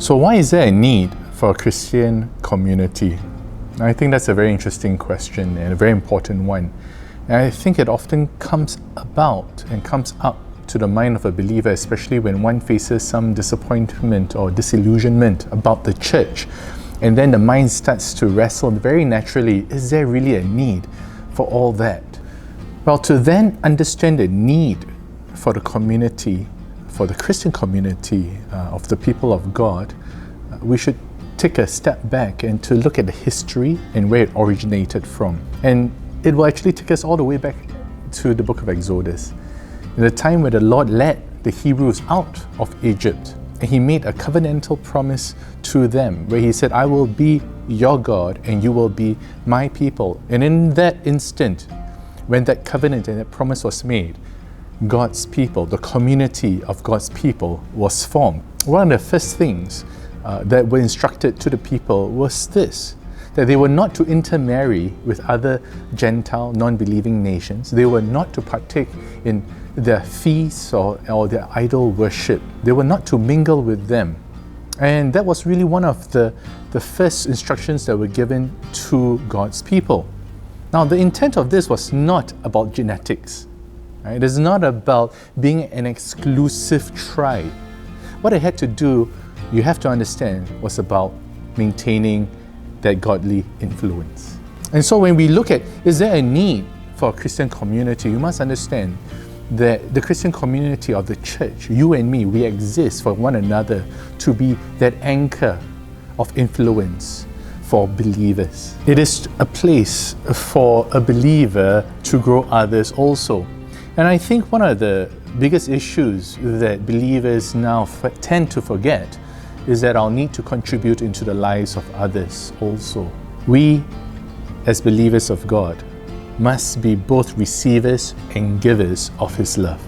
So why is there a need for a Christian community? I think that's a very interesting question and a very important one. And I think it often comes about and comes up to the mind of a believer, especially when one faces some disappointment or disillusionment about the church. And then the mind starts to wrestle very naturally, is there really a need for all that? Well, to then understand the need for the community, for the Christian community of the people of God, we should take a step back and to look at the history and where it originated from. And it will actually take us all the way back to the book of Exodus, in the time where the Lord led the Hebrews out of Egypt. And He made a covenantal promise to them where He said, I will be your God and you will be my people. And in that instant, when that covenant and that promise was made, God's people, the community of God's people was formed. One of the first things that were instructed to the people was this, that they were not to intermarry with other Gentile, non-believing nations. They were not to partake in their feasts or their idol worship. They were not to mingle with them. And that was really one of the first instructions that were given to God's people. Now, the intent of this was not about genetics. Right? It is not about being an exclusive tribe. What it had to do, you have to understand, was about maintaining that godly influence. And so when we look at, is there a need for a Christian community, you must understand that the Christian community of the church, you and me, we exist for one another to be that anchor of influence for believers. It is a place for a believer to grow others also. And I think one of the biggest issues that believers now tend to forget is that our need to contribute into the lives of others also. We, as believers of God, must be both receivers and givers of His love.